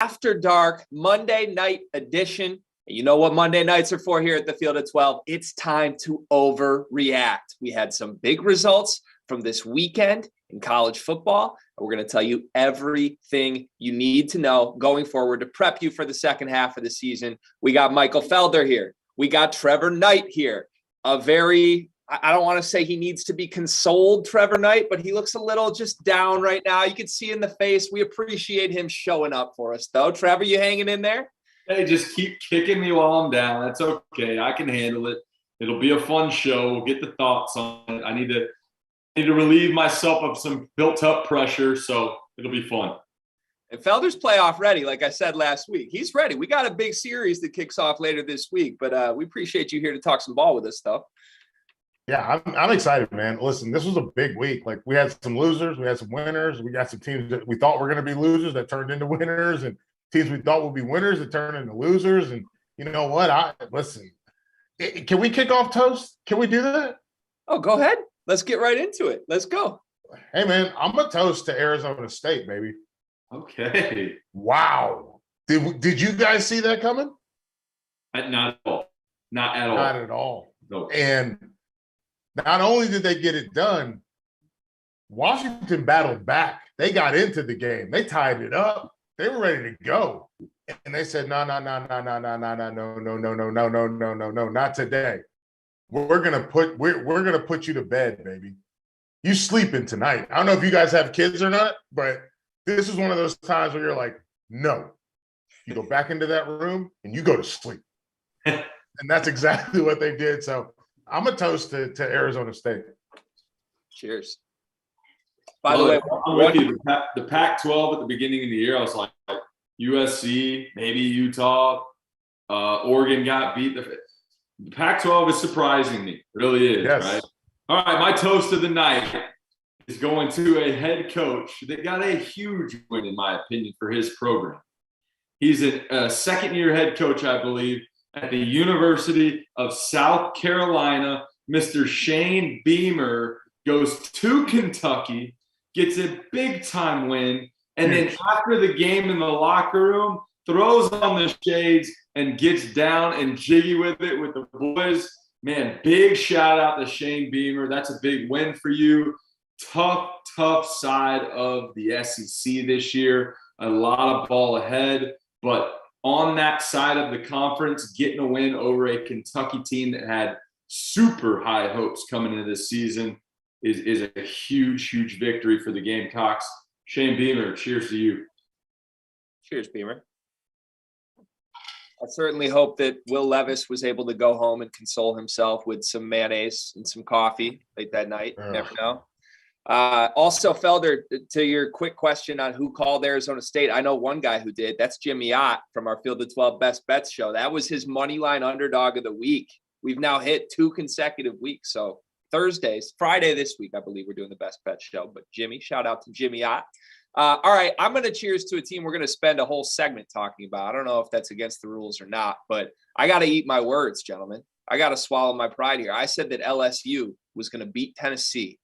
After Dark Monday night edition. And you know what Monday nights are for here at the Field of 12. It's time to overreact. We had some big results from this weekend in college football. And we're going to tell you everything you need to know going forward to prep you for the second half of the season. We got Michael Felder here. We got Trevor Knight here. I don't want to say he needs to be consoled, Trevor Knight, but he looks a little just down right now. You can see in the face. We appreciate him showing up for us, though. Trevor, you hanging in there? Hey, just keep kicking me while I'm down. That's okay. I can handle it. It'll be a fun show. We'll get the thoughts on it. I need to relieve myself of some built-up pressure, so it'll be fun. And Felder's playoff ready, like I said last week. He's ready. We got a big series that kicks off later this week, but we appreciate you here to talk some ball with us, though. Yeah, I'm excited, man. Listen, this was a big week. Like, we had some losers, we had some winners. We got some teams that we thought were going to be losers that turned into winners, and teams we thought would be winners that turned into losers. And you know what? Listen, can we kick off toast? Can we do that? Oh, go ahead. Let's get right into it. Let's go. Hey, man, I'm a toast to Arizona State, baby. Okay. Wow. Did you guys see that coming? Not at all. Not at all. Not at all. No. And not only did they get it done, Washington battled back. They got into the game. They tied it up. They were ready to go. And they said, no, not today. We're gonna put you to bed, baby. You sleeping tonight. I don't know if you guys have kids or not, but this is one of those times where you're like, no. You go back into that room and you go to sleep. And that's exactly what they did. So I'm a toast to Arizona State. Cheers. By the way, I'm with you. The Pac-12 at the beginning of the year, I was like, USC, maybe Utah, Oregon got beat. The Pac-12 is surprising me. It really is, yes. Right? All right, my toast of the night is going to a head coach that got a huge win, in my opinion, for his program. He's a second-year head coach, I believe, at the University of South Carolina. Mr. Shane Beamer goes to Kentucky, gets a big-time win, and then after the game in the locker room, throws on the shades and gets down and jiggy with it with the boys. Man, big shout-out to Shane Beamer. That's a big win for you. Tough side of the SEC this year. A lot of ball ahead, but on that side of the conference, getting a win over a Kentucky team that had super high hopes coming into this season is a huge victory for the Gamecocks. Shane Beamer, cheers to you. Cheers, Beamer. I certainly hope that Will Levis was able to go home and console himself with some mayonnaise and some coffee late that night. You never know. Also, Felder, to your quick question on who called Arizona State, I know one guy who did. That's Jimmy Ott from our Field of 12 Best Bets show. That was his money line underdog of the week. We've now hit 2 consecutive weeks. So Friday this week, I believe we're doing the Best Bet show. But Jimmy, shout out to Jimmy Ott. All right, I'm going to cheers to a team we're going to spend a whole segment talking about. I don't know if that's against the rules or not, but I got to eat my words, gentlemen. I got to swallow my pride here. I said that LSU was going to beat Tennessee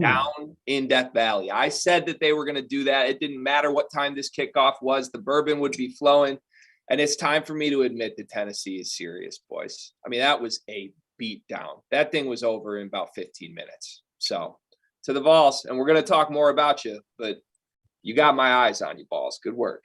down in Death Valley. I said that they were going to do that. It didn't matter what time this kickoff was. The bourbon would be flowing. And it's time for me to admit that Tennessee is serious, boys. I mean, that was a beat down. That thing was over in about 15 minutes. So to the Vols, and we're going to talk more about you, but you got my eyes on you, Balls. Good work.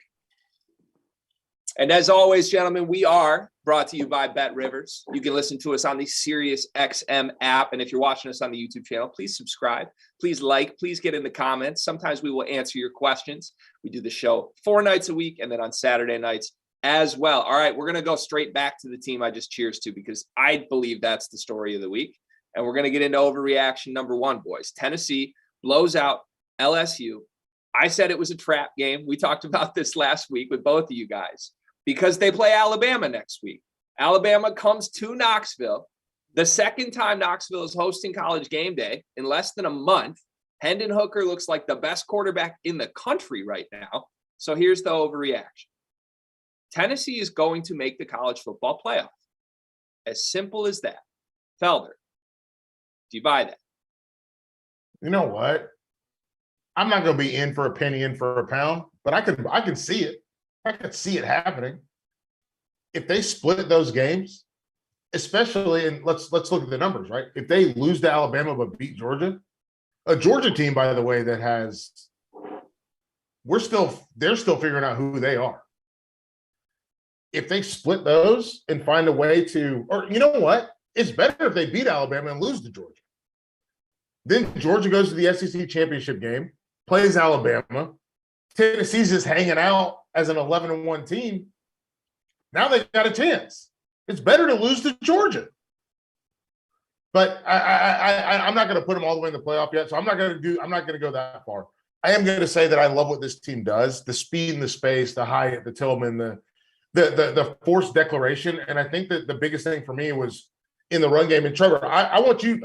And as always, gentlemen, we are brought to you by BetRivers. You can listen to us on the SiriusXM app. And if you're watching us on the YouTube channel, please subscribe. Please like. Please get in the comments. Sometimes we will answer your questions. We do the show 4 nights a week and then on Saturday nights as well. All right, we're going to go straight back to the team I just cheers to because I believe that's the story of the week. And we're going to get into overreaction number 1, boys. Tennessee blows out LSU. I said it was a trap game. We talked about this last week with both of you guys because they play Alabama next week. Alabama comes to Knoxville. The second time Knoxville is hosting College Game Day in less than a month. Hendon Hooker looks like the best quarterback in the country right now. So here's the overreaction. Tennessee is going to make the college football playoff. As simple as that. Felder, do you buy that? You know what? I'm not going to be in for a penny, in for a pound, but I can see it. I could see it happening. If they split those games, especially, and let's look at the numbers, right? If they lose to Alabama but beat Georgia, a Georgia team, by the way, that has they're still figuring out who they are. If they split those and find a way to, or you know what? It's better if they beat Alabama and lose to Georgia. Then Georgia goes to the SEC championship game, plays Alabama. Tennessee's just hanging out as an 11-1 team. Now they got a chance. It's better to lose to Georgia. But I'm not going to put them all the way in the playoff yet, so I'm not going to go that far. I am going to say that I love what this team does: the speed and the space, the Hyatt, the Tillman, the forced declaration. And I think that the biggest thing for me was in the run game. And Trevor, I want you,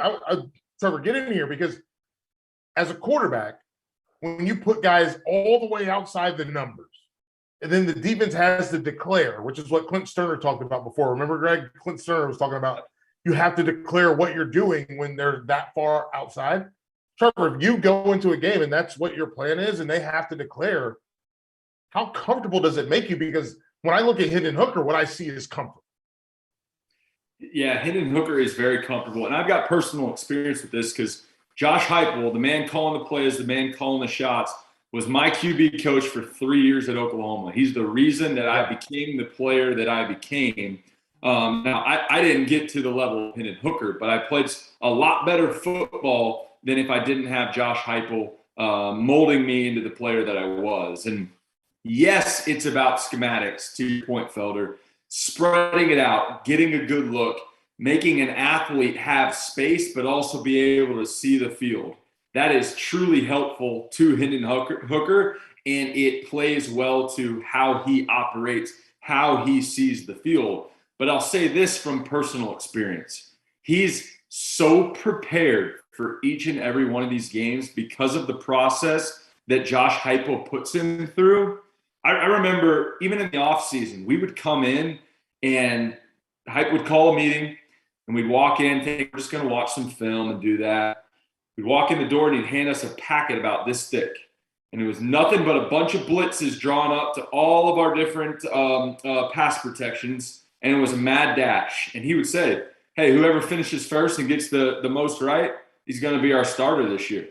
Trevor, get in here, because as a quarterback, when you put guys all the way outside the numbers, and then the defense has to declare, which is what Clint Sterner talked about before. Remember, Greg? Clint Sterner was talking about you have to declare what you're doing when they're that far outside. Trevor, if you go into a game and that's what your plan is, and they have to declare, how comfortable does it make you? Because when I look at Hendon Hooker, what I see is comfort. Yeah, Hendon Hooker is very comfortable. And I've got personal experience with this because Josh Heupel, the man calling the plays, the man calling the shots, was my QB coach for 3 years at Oklahoma. He's the reason that I became the player that I became. Now, I didn't get to the level of Hendon Hooker, but I played a lot better football than if I didn't have Josh Heupel molding me into the player that I was. And yes, it's about schematics, to your point, Felder, spreading it out, getting a good look, making an athlete have space, but also be able to see the field. That is truly helpful to Hendon Hooker, and it plays well to how he operates, how he sees the field. But I'll say this from personal experience. He's so prepared for each and every one of these games because of the process that Josh Heupel puts him through. I remember even in the offseason, we would come in and Hype would call a meeting and we'd walk in, think we're just going to watch some film and do that. We'd walk in the door and he'd hand us a packet about this thick. And it was nothing but a bunch of blitzes drawn up to all of our different pass protections. And it was a mad dash. And he would say, hey, whoever finishes first and gets the most right, he's going to be our starter this year.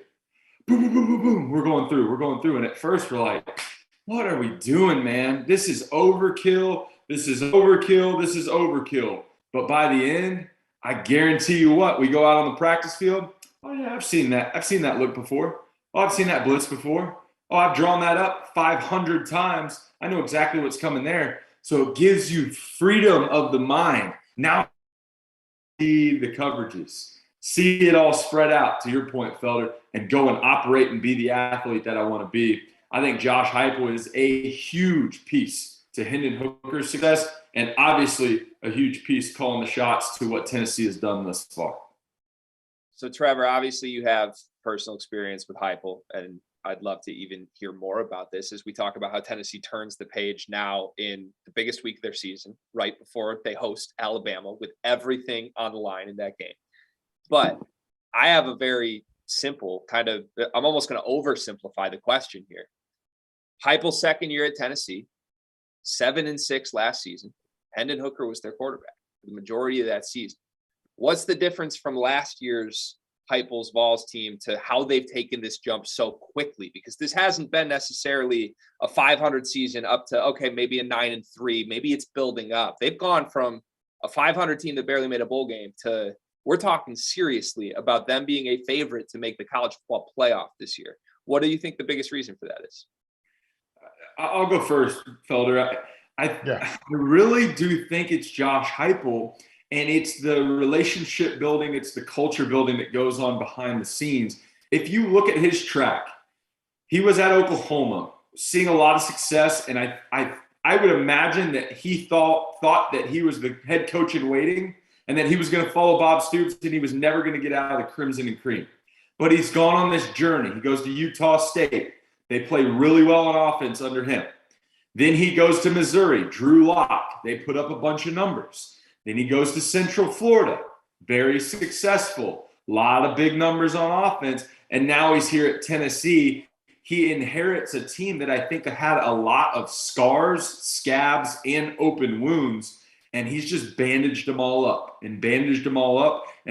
Boom, boom, boom, boom, boom. We're going through. And at first we're like, what are we doing, man? This is overkill. This is overkill. But by the end, I guarantee you what, we go out on the practice field. Oh, yeah, I've seen that. I've seen that look before. Oh, I've seen that blitz before. Oh, I've drawn that up 500 times. I know exactly what's coming there. So it gives you freedom of the mind. Now see the coverages. See it all spread out, to your point, Felder, and go and operate and be the athlete that I want to be. I think Josh Heupel is a huge piece to Hendon Hooker's success, and obviously a huge piece calling the shots to what Tennessee has done thus far. So, Trevor, obviously you have personal experience with Heupel, and I'd love to even hear more about this as we talk about how Tennessee turns the page now in the biggest week of their season, right before they host Alabama, with everything on the line in that game. But I have a very simple I'm almost going to oversimplify the question here. Heupel's second year at Tennessee, 7-6 last season. Hendon Hooker was their quarterback for the majority of that season. What's the difference from last year's Heupel's Vols team to how they've taken this jump so quickly? Because this hasn't been necessarily a 500 season up to, okay, maybe a 9-3. Maybe it's building up. They've gone from a 500 team that barely made a bowl game to we're talking seriously about them being a favorite to make the college football playoff this year. What do you think the biggest reason for that is? I'll go first, Felder. I really do think it's Josh Heupel, and it's the relationship building, it's the culture building that goes on behind the scenes. If you look at his track, he was at Oklahoma, seeing a lot of success, and I would imagine that he thought that he was the head coach in waiting, and that he was going to follow Bob Stoops, and he was never going to get out of the Crimson and Cream. But he's gone on this journey. He goes to Utah State. They play really well on offense under him. Then he goes to Missouri, Drew Lock. They put up a bunch of numbers. Then he goes to Central Florida, very successful, a lot of big numbers on offense. And now he's here at Tennessee, he inherits a team that I think had a lot of scars, scabs, and open wounds. And he's just bandaged them all up. And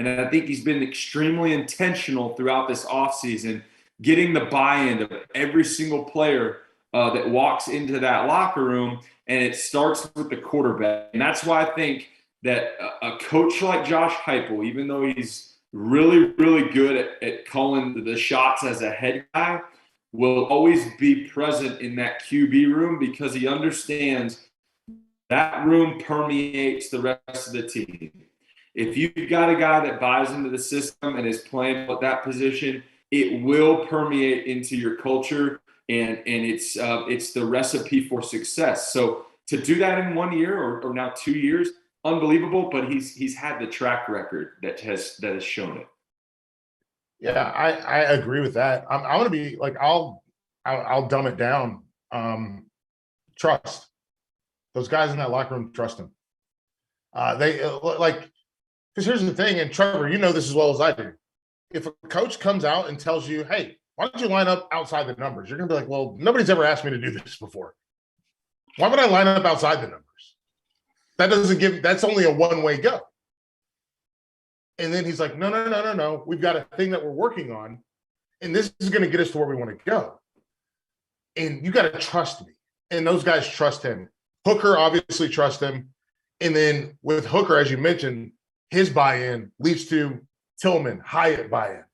I think he's been extremely intentional throughout this offseason, getting the buy-in of every single player that walks into that locker room. And it starts with the quarterback. And that's why I think that a coach like Josh Heupel, even though he's really, really good at calling the shots as a head guy, will always be present in that QB room because he understands that room permeates the rest of the team. If you've got a guy that buys into the system and is playing at that position, it will permeate into your culture, and it's the recipe for success. So to do that in 1 year or now 2 years, unbelievable. But he's had the track record that has shown it. Yeah, I agree with that. I'm going to be like, I'll dumb it down. Trust. Those guys in that locker room, trust them. Because here's the thing, and Trevor, you know this as well as I do. If a coach comes out and tells you, hey, why don't you line up outside the numbers? You're going to be like, well, nobody's ever asked me to do this before. Why would I line up outside the numbers? That's only a one-way go. And then he's like, no. We've got a thing that we're working on, and this is going to get us to where we want to go. And you got to trust me. And those guys trust him. Hooker obviously trusts him. And then with Hooker, as you mentioned, his buy-in leads to Tillman, Hyatt buy-in,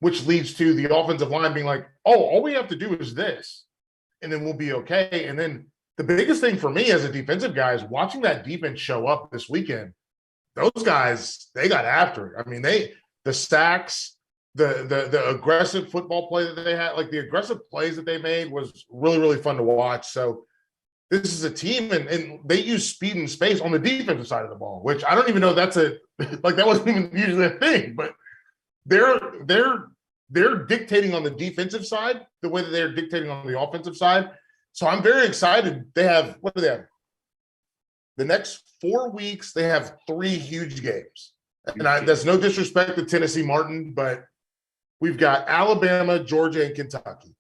which leads to the offensive line being like, oh, all we have to do is this, and then we'll be okay. And then the biggest thing for me as a defensive guy is watching that defense show up this weekend. Those guys, they got after it. I mean, the sacks, the aggressive football play that they had, like the aggressive plays that they made was really, really fun to watch. So this is a team, and they use speed and space on the defensive side of the ball, which I don't even know that wasn't even usually a thing, but they're dictating on the defensive side the way that they're dictating on the offensive side. So I'm very excited. They have, what do they have? The next 4 weeks, they have 3 huge games. And that's no disrespect to Tennessee Martin, but we've got Alabama, Georgia, and Kentucky.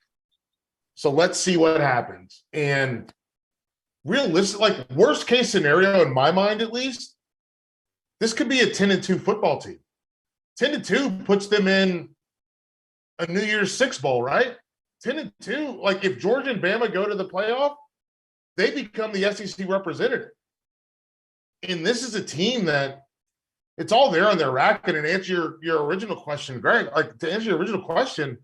So let's see what happens. And realistic, like worst case scenario in my mind, at least, this could be a 10-2 football team. 10-2 puts them in a New Year's Six Bowl, right? 10-2, like if Georgia and Bama go to the playoff, they become the SEC representative. And this is a team that it's all there on their racket. And answer your original question, Greg, like to answer your original question,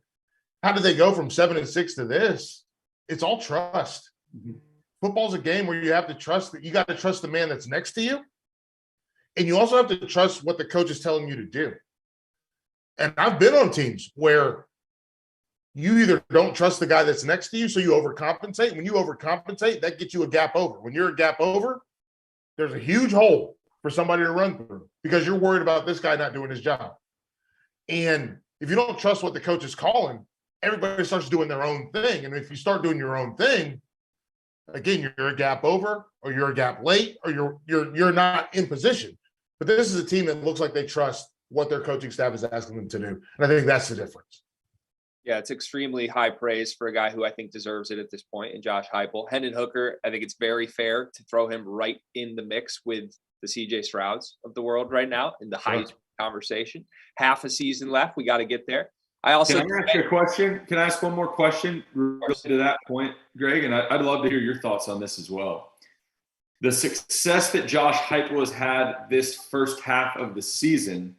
how did they go from 7-6 to this? It's all trust. Mm-hmm. Football's a game where you have to trust that you got to trust the man that's next to you. And you also have to trust what the coach is telling you to do. And I've been on teams where you either don't trust the guy that's next to you, so you overcompensate. When you overcompensate, that gets you a gap over. When you're a gap over, there's a huge hole for somebody to run through because you're worried about this guy not doing his job. And if you don't trust what the coach is calling, everybody starts doing their own thing. And if you start doing your own thing, again, you're a gap over, or you're a gap late, or you're not in position. But this is a team that looks like they trust what their coaching staff is asking them to do. And I think that's the difference. Yeah, it's extremely high praise for a guy who I think deserves it at this point in Josh Heupel. Hendon Hooker, I think it's very fair to throw him right in the mix with the CJ Strouds of the world right now in the Heisman conversation. Half a season left. We got to get there. I also Can I ask you a question? Can I ask one more question related to that point, Greg? And I'd love to hear your thoughts on this as well. The success that Josh Heupel has had this first half of the season,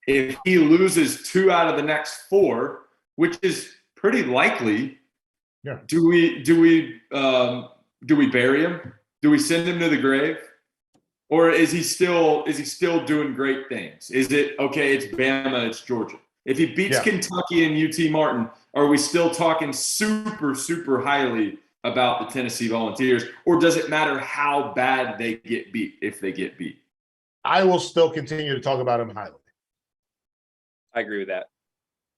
if he loses 2 out of the next 4, which is pretty likely, yeah. Do we bury him? Do we send him to the grave? Or is he still doing great things? Is it okay? It's Bama, it's Georgia. If he beats Kentucky and UT Martin, are we still talking super, super highly about the Tennessee Volunteers? Or does it matter how bad they get beat if they get beat? I will still continue to talk about him highly. I agree with that.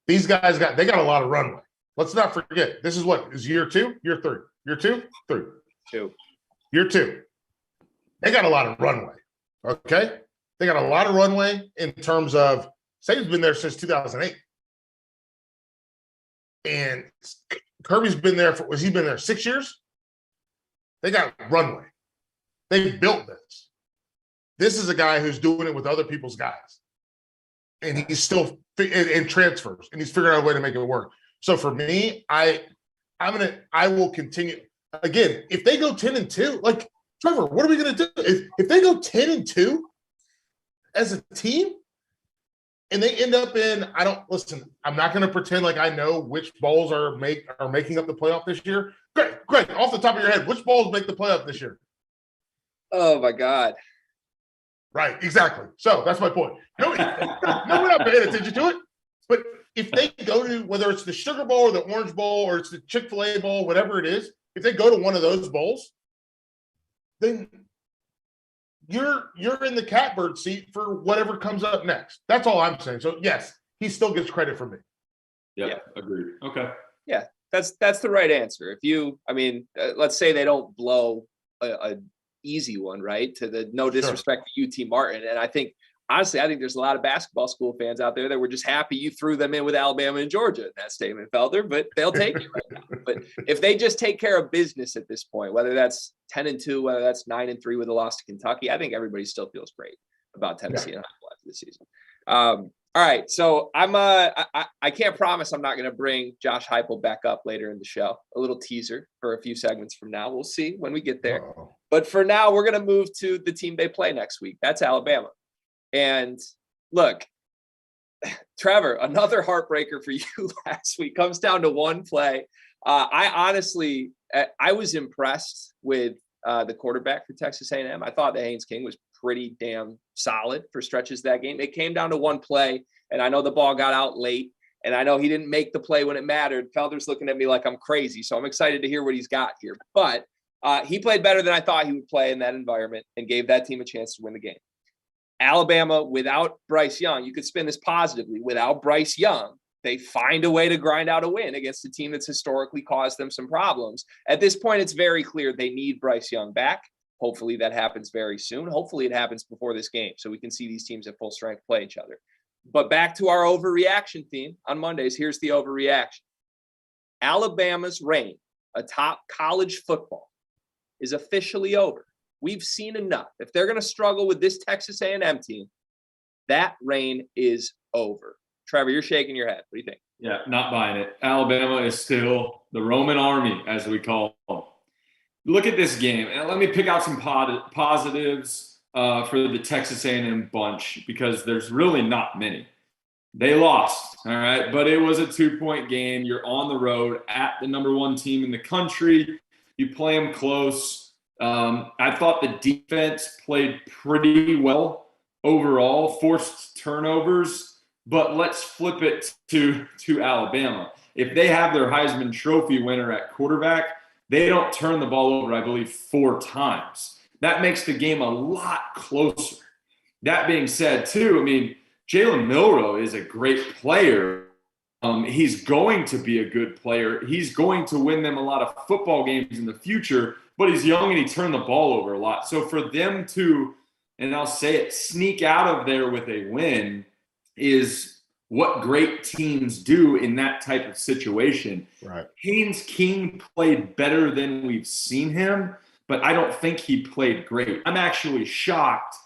These guys got a lot of runway. Let's not forget. This is year 2, year 3. Year 2, 3. 2. Year 2. They got a lot of runway. Okay? They got a lot of runway in terms of Saban's been there since 2008. And Kirby's been there has he been there 6 years? They got runway. They built this. This is a guy who's doing it with other people's guys. And he's still in transfers, and he's figuring out a way to make it work. So for me, I will continue. Again, if they go 10-2, like Trevor, what are we going to do? If they go 10-2 as a team, and they end up in, I'm not going to pretend like I know which bowls are making up the playoff this year. Greg, off the top of your head, which bowls make the playoff this year? Oh my God. Right, exactly. So that's my point. No, we're not paying attention to it. But if they go to, whether it's the Sugar Bowl or the Orange Bowl or it's the Chick-fil-A Bowl, whatever it is, if they go to one of those bowls, then you're in the catbird seat for whatever comes up next. That's all I'm saying. So yes, he still gets credit from me. Yeah. Agreed. Okay. Yeah, that's the right answer. Let's say they don't blow a easy one, right? To the no disrespect to UT Martin. And I think there's a lot of basketball school fans out there that were just happy you threw them in with Alabama and Georgia in that statement, Felder, but they'll take it right now. But if they just take care of business at this point, whether that's 10-2, whether that's 9-3 with a loss to Kentucky, I think everybody still feels great about Tennessee and Iowa after the season. All right. So I can't promise I'm not going to bring Josh Heupel back up later in the show, a little teaser for a few segments from now. We'll see when we get there. Uh-oh. But for now, we're going to move to the team they play next week. That's Alabama. And look, Trevor, another heartbreaker for you last week. Comes down to one play. I was impressed with the quarterback for Texas A&M. I thought the Haynes King was pretty damn solid for stretches of that game. It came down to one play, and I know the ball got out late, and I know he didn't make the play when it mattered. Felder's looking at me like I'm crazy, so I'm excited to hear what he's got here. But he played better than I thought he would play in that environment and gave that team a chance to win the game. Alabama, without Bryce Young, you could spin this positively. Without Bryce Young, they find a way to grind out a win against a team that's historically caused them some problems. At this point, it's very clear they need Bryce Young back. Hopefully that happens very soon. Hopefully it happens before this game so we can see these teams at full strength play each other. But back to our overreaction theme on Mondays, here's the overreaction. Alabama's reign atop college football is officially over. We've seen enough. If they're going to struggle with this Texas A&M team, that reign is over. Trevor, you're shaking your head. What do you think? Yeah, not buying it. Alabama is still the Roman army, as we call them. Look at this game, and let me pick out some positives for the Texas A&M bunch because there's really not many. They lost, all right, but it was a 2-point game. You're on the road at the number one team in the country. You play them close. I thought the defense played pretty well overall, forced turnovers, but let's flip it to Alabama. If they have their Heisman Trophy winner at quarterback, they don't turn the ball over, I believe, 4 times. That makes the game a lot closer. That being said, too, Jalen Milroe is a great player. He's going to be a good player. He's going to win them a lot of football games in the future, but he's young and he turned the ball over a lot. So for them to, and I'll say it, sneak out of there with a win is what great teams do in that type of situation. Right. Haynes King played better than we've seen him, but I don't think he played great. I'm actually shocked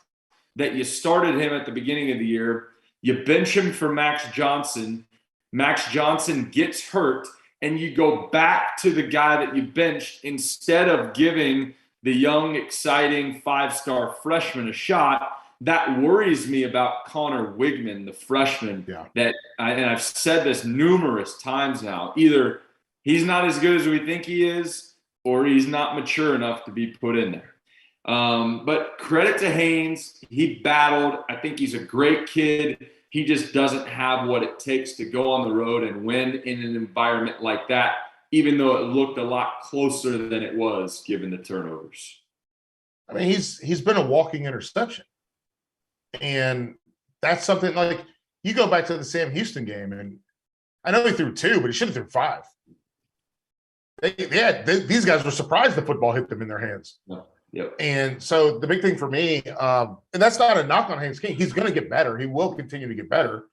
that you started him at the beginning of the year. You bench him for Max Johnson. Max Johnson gets hurt, and you go back to the guy that you benched instead of giving the young, exciting 5-star freshman a shot. That worries me about Connor Wigman, the freshman. Yeah. And I've said this numerous times now. Either he's not as good as we think he is, or he's not mature enough to be put in there. But credit to Haynes. He battled. I think he's a great kid. He just doesn't have what it takes to go on the road and win in an environment like that, even though it looked a lot closer than it was given the turnovers. He's been a walking interception. And that's something like you go back to the Sam Houston game, and I know he threw 2, but he should have threw 5. These guys were surprised the football hit them in their hands. Yeah. Yep. And so the big thing for me, and that's not a knock on Haynes King. He's going to get better. He will continue to get better.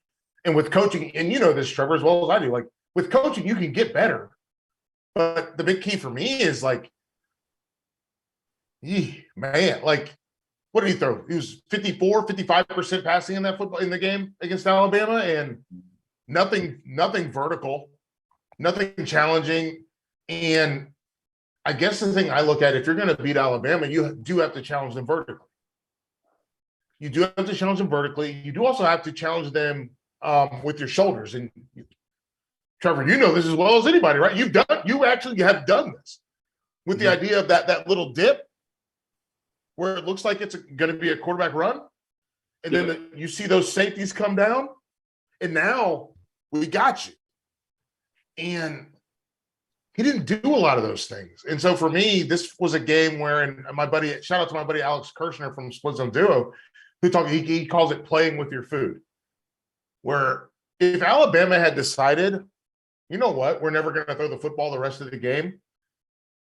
And with coaching, and you know this, Trevor, as well as I do, like with coaching, you can get better. But the big key for me is like, man, like, what did he throw? He was 55% passing in that football in the game against Alabama, and nothing vertical, nothing challenging. And I guess the thing I look at, if you're going to beat Alabama, you do have to challenge them vertically. You do have to challenge them vertically. You do also have to challenge them with your shoulders. And Trevor, you know this as well as anybody, right? You actually have done this with the idea of that little dip where it looks like it's going to be a quarterback run. And then you see those safeties come down, and now we got you. And he didn't do a lot of those things. And so for me, this was a game where, and shout out to my buddy Alex Kirshner from Split Zone Duo, he calls it playing with your food. Where if Alabama had decided, you know what, we're never going to throw the football the rest of the game,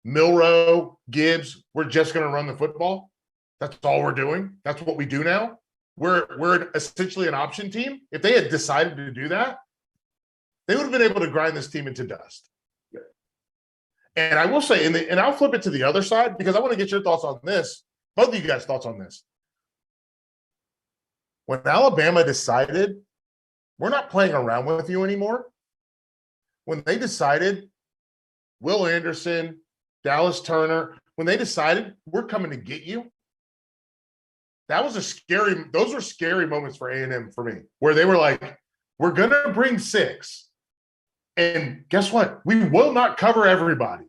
Milroe, Gibbs, we're just going to run the football. That's all we're doing. That's what we do now. We're essentially an option team. If they had decided to do that, they would have been able to grind this team into dust. And I will say, and I'll flip it to the other side because I want to get your thoughts on this. Both of you guys' thoughts on this. When Alabama decided, we're not playing around with you anymore. When they decided, Will Anderson, Dallas Turner, when they decided we're coming to get you, those were scary moments for A&M for me, where they were like, we're going to bring 6. And guess what? We will not cover everybody.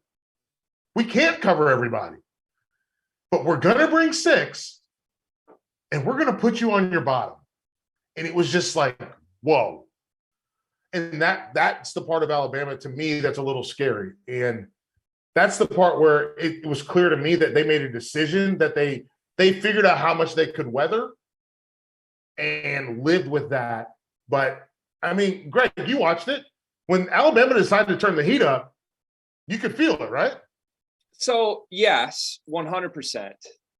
We can't cover everybody. But we're going to bring 6, and we're going to put you on your bottom. And it was just like, whoa. And that's the part of Alabama, to me, that's a little scary. And that's the part where it was clear to me that they made a decision that they figured out how much they could weather and lived with that. But, I mean, Greg, you watched it. When Alabama decided to turn the heat up, you could feel it, right? So, yes, 100%.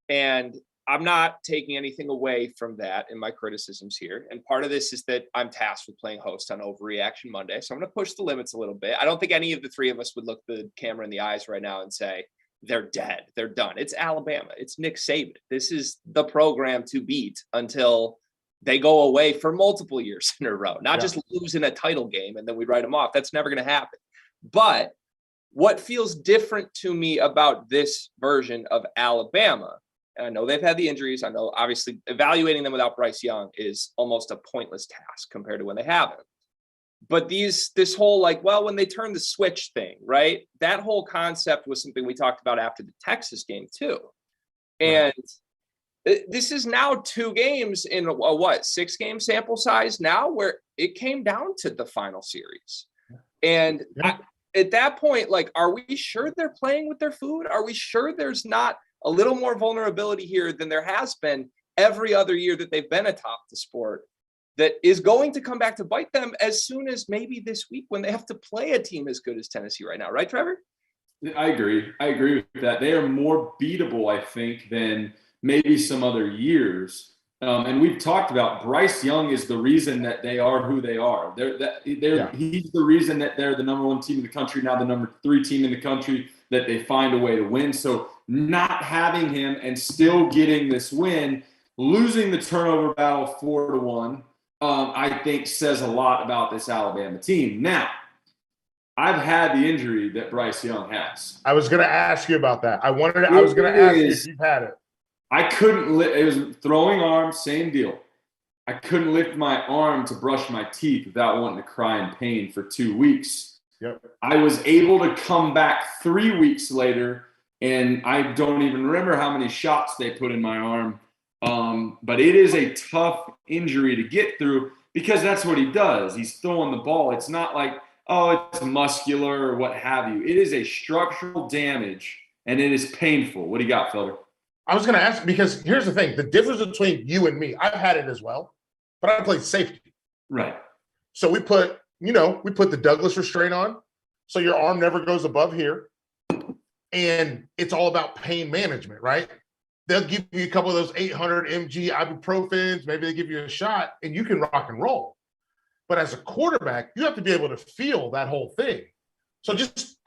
And I'm not taking anything away from that in my criticisms here. And part of this is that I'm tasked with playing host on Overreaction Monday. So I'm going to push the limits a little bit. I don't think any of the three of us would look the camera in the eyes right now and say, they're dead. They're done. It's Alabama. It's Nick Saban. This is the program to beat until they go away for multiple years in a row, not just losing a title game and then we write them off. That's never going to happen. But what feels different to me about this version of Alabama, and I know they've had the injuries. I know obviously evaluating them without Bryce Young is almost a pointless task compared to when they have him. But this whole when they turn the switch thing, right? That whole concept was something we talked about after the Texas game too. And this is now 2 games in a 6-game sample size now where it came down to the final series. And at that point, are we sure they're playing with their food? Are we sure there's not a little more vulnerability here than there has been every other year that they've been atop the sport that is going to come back to bite them as soon as maybe this week when they have to play a team as good as Tennessee right now, right, Trevor? I agree with that. They are more beatable, I think, than maybe some other years. And we've talked about Bryce Young is the reason that they are who they are. He's the reason that they're the number 1 team in the country, now the number 3 team in the country, that they find a way to win. So not having him and still getting this win, losing the turnover battle 4-1, I think says a lot about this Alabama team. Now, I've had the injury that Bryce Young has. I was going to ask you about that. I was going to ask you if you've had it. I couldn't lift. It was throwing arms, same deal. I couldn't lift my arm to brush my teeth without wanting to cry in pain for 2 weeks. Yep. I was able to come back 3 weeks later, and I don't even remember how many shots they put in my arm. But it is a tough injury to get through because that's what he does. He's throwing the ball. It's not like, oh, it's muscular or what have you. It is a structural damage, and it is painful. What do you got, Felder? I was going to ask, because here's the thing. The difference between you and me, I've had it as well, but I played safety. Right. So we put the Douglas restraint on, so your arm never goes above here. And it's all about pain management, right? They'll give you a couple of those 800 mg ibuprofens, maybe they give you a shot, and you can rock and roll. But as a quarterback, you have to be able to feel that whole thing. So just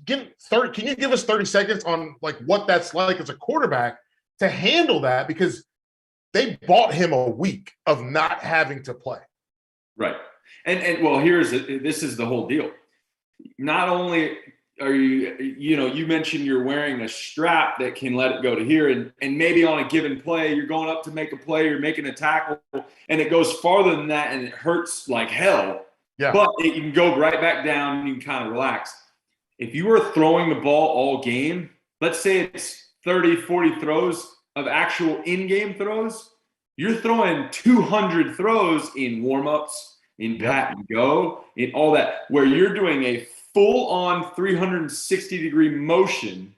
give 30. Can you give us 30 seconds on like what that's like as a quarterback to handle that? Because they bought him a week of not having to play. Right. And well, this is the whole deal. Not only are you mentioned you're wearing a strap that can let it go to here, and maybe on a given play, you're going up to make a play, you're making a tackle, and it goes farther than that and it hurts like hell. Yeah. But you can go right back down and you can kind of relax. If you were throwing the ball all game, let's say it's 30, 40 throws of actual in-game throws, you're throwing 200 throws in warm-ups, in pat and go, in all that, where you're doing a full-on 360-degree motion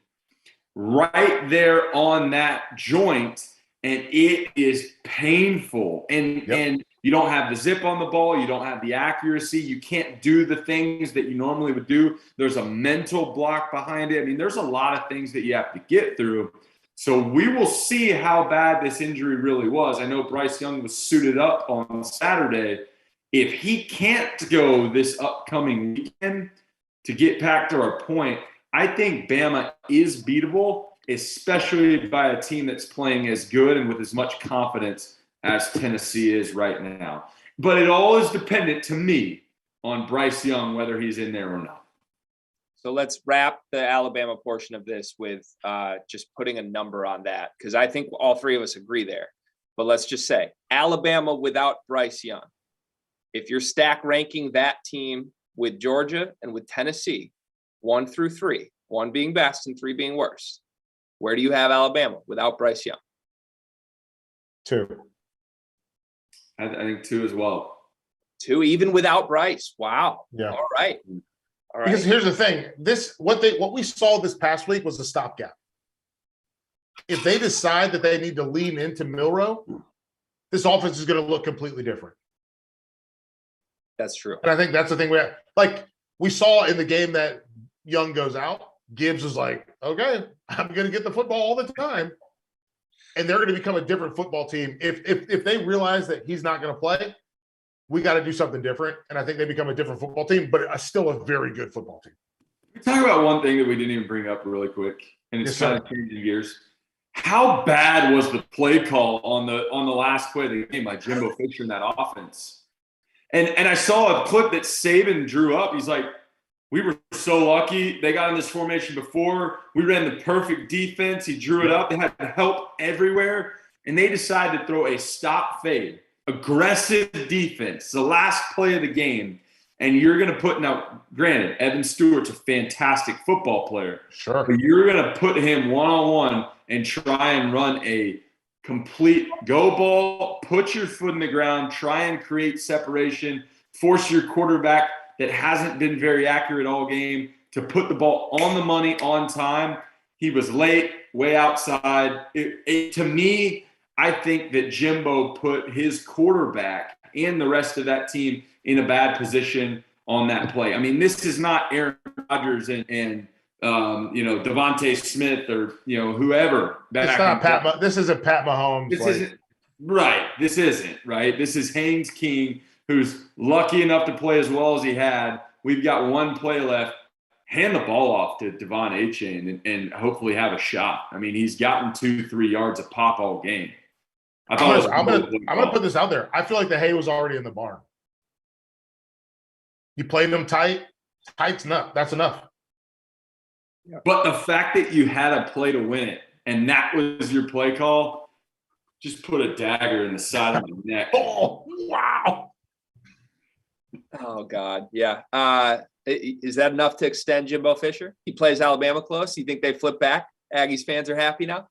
right there on that joint, and it is painful. And you don't have the zip on the ball. You don't have the accuracy. You can't do the things that you normally would do. There's a mental block behind it. I mean, there's a lot of things that you have to get through. So we will see how bad this injury really was. I know Bryce Young was suited up on Saturday. If he can't go this upcoming weekend, to get back to our point, I think Bama is beatable, especially by a team that's playing as good and with as much confidence as Tennessee is right now. But it all is dependent, to me, on Bryce Young, whether he's in there or not. So let's wrap the Alabama portion of this with just putting a number on that, because I think all three of us agree there. But let's just say Alabama without Bryce Young. If you're stack ranking that team with Georgia and with Tennessee, 1 through 3, 1 being best and 3 being worst, where do you have Alabama without Bryce Young? 2. I think 2 as well. 2, even without Bryce. Wow. Yeah. All right. Because here's the thing: what we saw this past week was a stopgap. If they decide that they need to lean into Milroe, this offense is going to look completely different. That's true. And I think that's the thing we saw in the game that Young goes out. Gibbs was like, okay, I'm going to get the football all the time. And they're going to become a different football team. If they realize that he's not going to play, we got to do something different. And I think they become a different football team, but still a very good football team. We talk about one thing that we didn't even bring up really quick, and it's kind of changing gears. How bad was the play call on the last play of the game by Jimbo Fisher in that offense? And I saw a clip that Saban drew up. He's like, we were so lucky. They got in this formation before. We ran the perfect defense. He drew it up. They had help everywhere. And they decided to throw a stop fade, aggressive defense, the last play of the game. And you're going to put – now, granted, Evan Stewart's a fantastic football player. Sure. But you're going to put him one-on-one and try and run a complete go ball, put your foot in the ground, try and create separation, force your quarterback that hasn't been very accurate all game to put the ball on the money on time. He was late, way outside. To me, I think that Jimbo put his quarterback and the rest of that team in a bad position on that play. I mean, this is not Aaron Rodgers and Devontae Smith or whoever. It's not Pat. This isn't Pat Mahomes. This isn't right. This isn't right. This is Haynes King, who's lucky enough to play as well as he had. We've got one play left. Hand the ball off to Devon Achane and hopefully have a shot. I mean, he's gotten 2-3 yards a pop all game. I'm gonna put this out there. I feel like the hay was already in the barn. You played them tight. Tight's enough. That's enough. But the fact that you had a play to win it, and that was your play call, just put a dagger in the side of the neck. Oh, wow. Oh, God. Yeah. Is that enough to extend Jimbo Fisher? He plays Alabama close. You think they flip back? Aggies fans are happy now?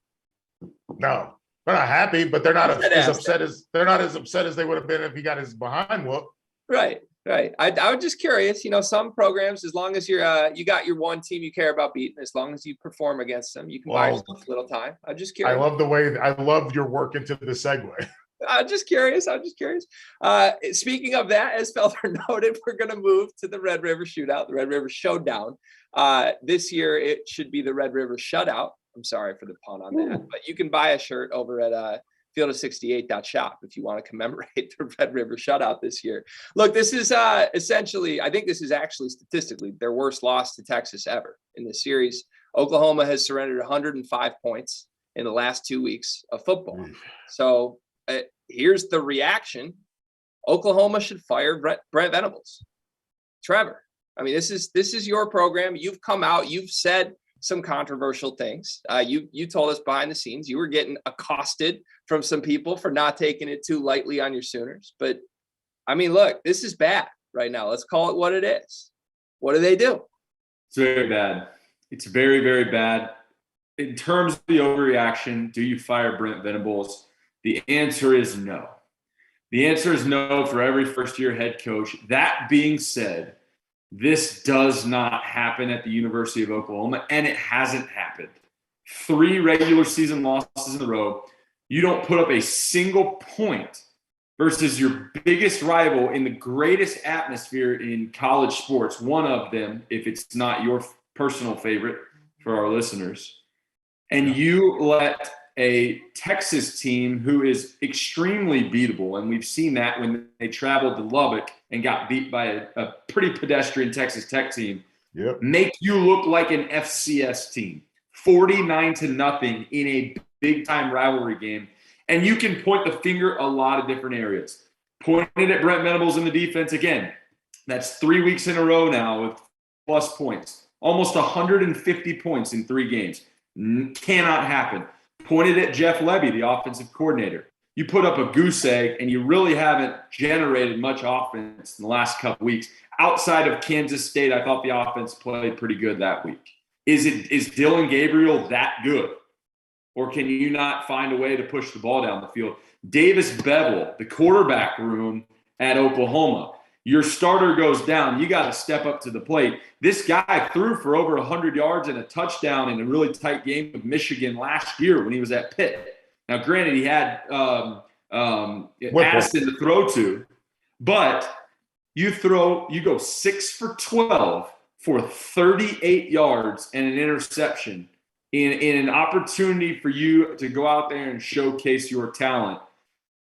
No, they're not happy, but they're not as upset as they would have been if he got his behind whooped. Right. I was just curious. Some programs, as long as you're you got your one team you care about beating, as long as you perform against them, you can buy yourself a little time. I'm just curious. I love your work into the segue. I'm just curious. Speaking of that, as Felder noted, we're going to move to the Red River Shootout, the Red River Showdown. This year, it should be the Red River Shutout. I'm sorry for the pun on that, but you can buy a shirt over at field68.shop if you want to commemorate the Red River shutout this year. Look, this is essentially, I think this is actually statistically their worst loss to Texas ever in this series. Oklahoma has surrendered 105 points in the last 2 weeks of football. So here's the reaction. Oklahoma should fire Brent Venables. Trevor, I mean, this is your program. You've come out, you've said some controversial things. You told us behind the scenes you were getting accosted from some people for not taking it too lightly on your Sooners. But I mean, look, this is bad right now. Let's call it what it is. What do they do? It's very bad. It's very, very bad. In terms of the overreaction, do you fire Brent Venables? The answer is no. The answer is no for every first-year head coach. That being said, this does not happen at the University of Oklahoma, and it hasn't happened. 3 regular season losses in a row. You don't put up a single point versus your biggest rival in the greatest atmosphere in college sports, one of them, if it's not your personal favorite for our listeners. And you let a Texas team who is extremely beatable, and we've seen that when they traveled to Lubbock and got beat by a pretty pedestrian Texas Tech team, make you look like an FCS team, 49-0 in a big-time rivalry game. And you can point the finger a lot of different areas. Pointed at Brent Venables in the defense again. That's 3 weeks in a row now with plus points. Almost 150 points in 3 games. Cannot happen. Pointed at Jeff Lebby, the offensive coordinator. You put up a goose egg, and you really haven't generated much offense in the last couple weeks. Outside of Kansas State, I thought the offense played pretty good that week. Is Dylan Gabriel that good? Or can you not find a way to push the ball down the field? Davis Bevel, the quarterback room at Oklahoma. Your starter goes down. You got to step up to the plate. This guy threw for over 100 yards and a touchdown in a really tight game with Michigan last year when he was at Pitt. Now, granted, he had Addison to throw to, but you go 6 for 12 for 38 yards and an interception in an opportunity for you to go out there and showcase your talent.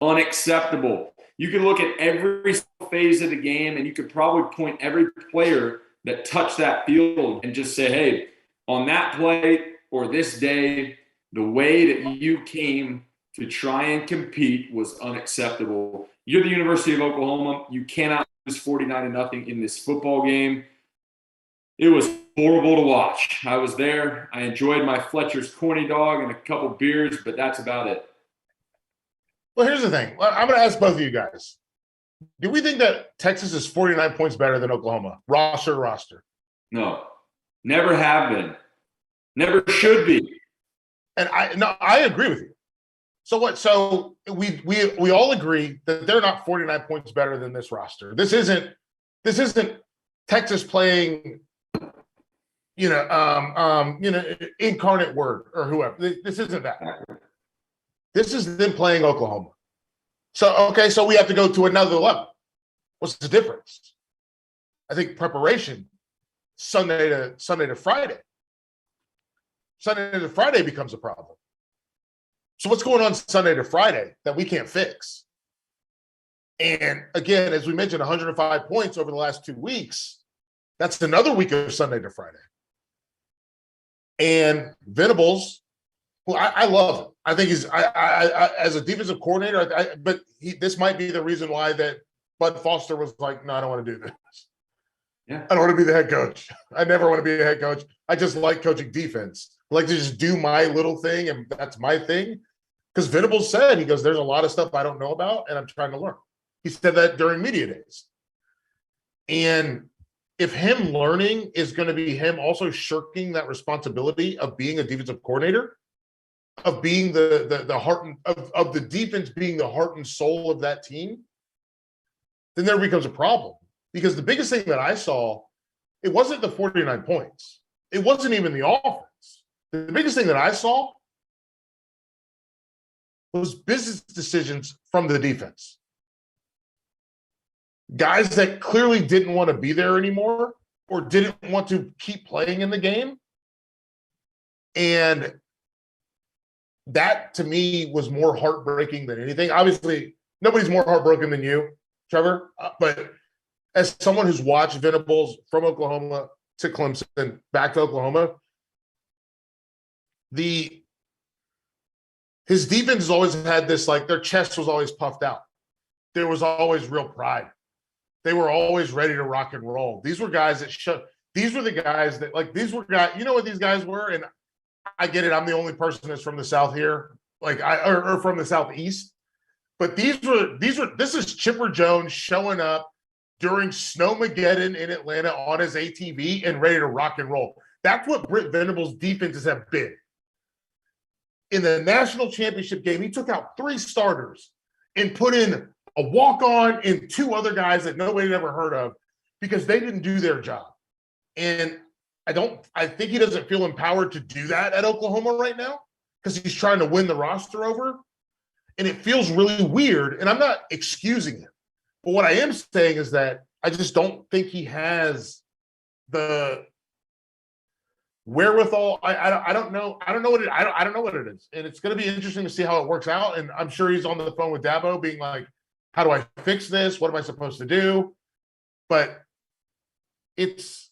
Unacceptable. You can look at every phase of the game, and you could probably point every player that touched that field and just say, hey, on that play or this day, the way that you came to try and compete was unacceptable. You're the University of Oklahoma. You cannot lose 49-0 in this football game. It was horrible to watch. I was there. I enjoyed my Fletcher's corny dog and a couple beers, but that's about it. Well, here's the thing. I'm going to ask both of you guys. Do we think that Texas is 49 points better than Oklahoma? Roster? No. Never have been. Never should be. And I agree with you. So what? So we all agree that they're not 49 points better than this roster. This isn't Texas playing, Incarnate Word or whoever. This isn't that. This is them playing Oklahoma. So we have to go to another level. What's the difference? I think preparation, Sunday to Friday. Sunday to Friday becomes a problem. So what's going on Sunday to Friday that we can't fix? And again, as we mentioned, 105 points over the last 2 weeks. That's another week of Sunday to Friday. And Venables, well, I love him. I think he's as a defensive coordinator. This might be the reason why that Bud Foster was like, no, I don't want to do this. Yeah, I don't want to be the head coach. I never want to be a head coach. I just like coaching defense. I like to just do my little thing, and that's my thing. Because Venables said, he goes, there's a lot of stuff I don't know about, and I'm trying to learn. He said that during media days. And if him learning is going to be him also shirking that responsibility of being a defensive coordinator, of being the heart of the defense being the heart and soul of that team, then there becomes a problem. Because the biggest thing that I saw, it wasn't the 49 points. It wasn't even the offense. The biggest thing that I saw was business decisions from the defense. Guys that clearly didn't want to be there anymore or didn't want to keep playing in the game. And that to me was more heartbreaking than anything. Obviously, nobody's more heartbroken than you, Trevor. But as someone who's watched Venables from Oklahoma to Clemson, back to Oklahoma, his defense has always had this, like, their chest was always puffed out. There was always real pride. They were always ready to rock and roll. These were guys that these were the guys that, like, these were guys, you know what these guys were? And I get it. I'm the only person that's from the South here, or from the Southeast. But this is Chipper Jones showing up during Snowmageddon in Atlanta on his ATV and ready to rock and roll. That's what Brent Venables' defenses have been. In the national championship game, he took out 3 starters and put in a walk-on and 2 other guys that nobody had ever heard of because they didn't do their job. And I think he doesn't feel empowered to do that at Oklahoma right now because he's trying to win the roster over. And it feels really weird. And I'm not excusing him. But what I am saying is that I just don't think he has the wherewithal. I don't know. I don't know what it is. And it's going to be interesting to see how it works out. And I'm sure he's on the phone with Dabo being like, how do I fix this? What am I supposed to do? But it's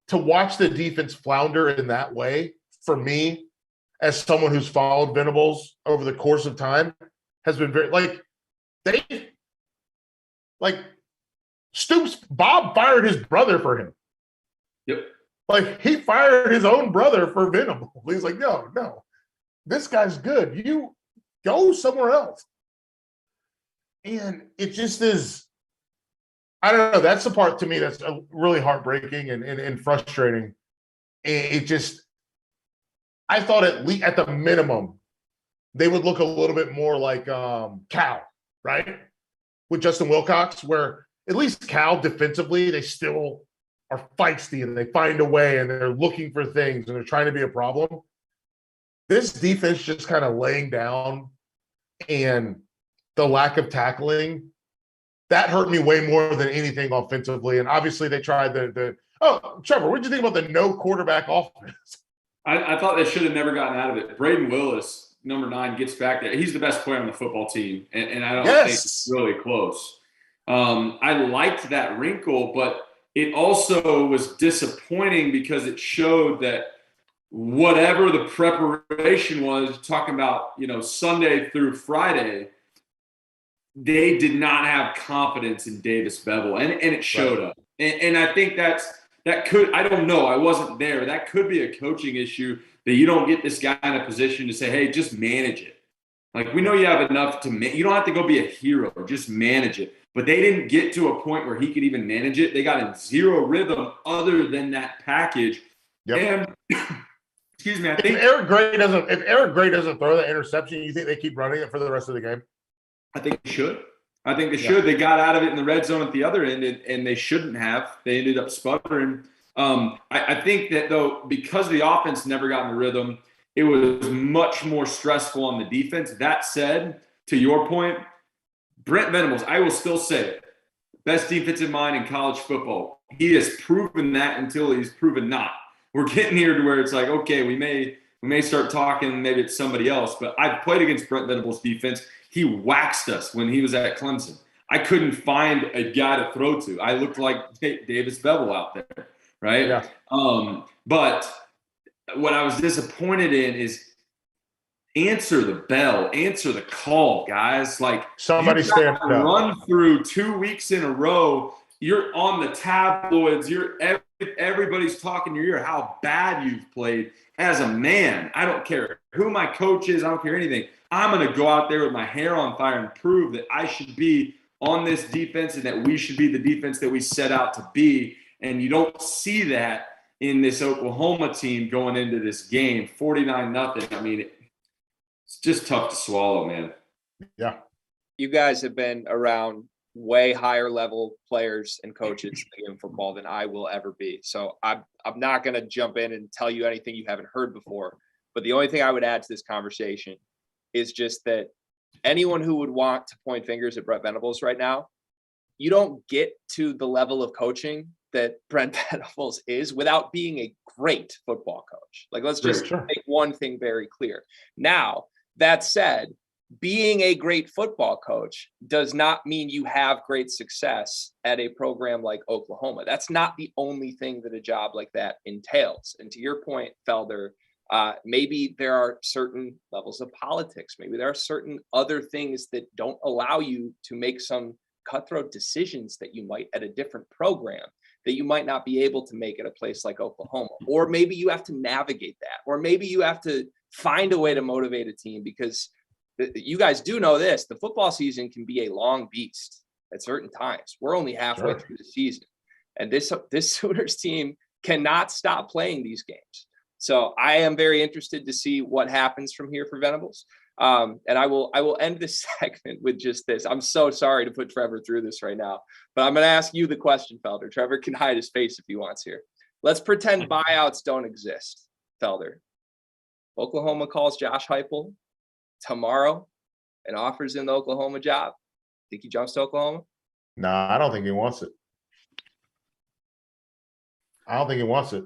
to watch the defense flounder in that way, for me, as someone who's followed Venables over the course of time, has been very, Stoops, Bob fired his brother for him. Yep. Like, he fired his own brother for Venables. He's like, no, this guy's good. You go somewhere else. And it just is, I don't know. That's the part to me that's really heartbreaking and frustrating. It just, I thought at the minimum, they would look a little bit more like Cal, right? With Justin Wilcox, where at least Cal defensively, they still are feisty and they find a way and they're looking for things and they're trying to be a problem. This defense just kind of laying down and the lack of tackling, that hurt me way more than anything offensively. And obviously they tried Trevor, what did you think about the no quarterback offense? I thought they should have never gotten out of it. Braden Willis, number 9, gets back there. He's the best player on the football team, and I don't think it's really close. I liked that wrinkle, but it also was disappointing because it showed that whatever the preparation was, talking about, Sunday through Friday, they did not have confidence in Davis Bevel, and it showed up. And I think that could, I don't know, I wasn't there. That could be a coaching issue that you don't get this guy in a position to say, hey, just manage it. Like, we know you have enough you don't have to go be a hero, just manage it. But they didn't get to a point where he could even manage it. They got in zero rhythm other than that package. Yep. And excuse me, I think if Eric Gray doesn't throw that interception, you think they keep running it for the rest of the game? I think they should. They got out of it in the red zone at the other end, and they shouldn't have. They ended up sputtering. I think that, though, because the offense never got in the rhythm, it was much more stressful on the defense. That said, to your point, Brent Venables, I will still say it, best defensive mind in college football. He has proven that until he's proven not. We're getting here to where it's like, okay, we may start talking, maybe it's somebody else, but I've played against Brent Venables' defense. He waxed us when he was at Clemson. I couldn't find a guy to throw to. I looked like Davis Bevel out there, right? Yeah. But what I was disappointed in is answer the bell, answer the call, guys. Like, somebody stand up. Run through 2 weeks in a row. You're on the tabloids. Everybody's talking to you how bad you've played as a man. I don't care who my coach is. I don't care anything. I'm going to go out there with my hair on fire and prove that I should be on this defense and that we should be the defense that we set out to be. And you don't see that in this Oklahoma team going into this game, 49-0. I mean, it's just tough to swallow, man. Yeah. You guys have been around way higher level players and coaches in football than I will ever be. So I'm not going to jump in and tell you anything you haven't heard before. But the only thing I would add to this conversation is just that anyone who would want to point fingers at Brent Venables right now, you don't get to the level of coaching that Brent Venables is without being a great football coach. Like, let's just make one thing very clear. Now, that said, being a great football coach does not mean you have great success at a program like Oklahoma. That's not the only thing that a job like that entails. And to your point, Felder, maybe there are certain levels of politics. Maybe there are certain other things that don't allow you to make some cutthroat decisions that you might at a different program that you might not be able to make at a place like Oklahoma. Or maybe you have to navigate that. Or maybe you have to find a way to motivate a team, because you guys do know this, the football season can be a long beast at certain times. We're only halfway through the season. And this Sooners team cannot stop playing these games. So I am very interested to see what happens from here for Venables. And I will end this segment with just this. I'm so sorry to put Trevor through this right now, but I'm going to ask you the question, Felder. Trevor can hide his face if he wants here. Let's pretend buyouts don't exist, Felder. Oklahoma calls Josh Heupel tomorrow and offers him the Oklahoma job. Think he jumps to Oklahoma? No, I don't think he wants it. I don't think he wants it.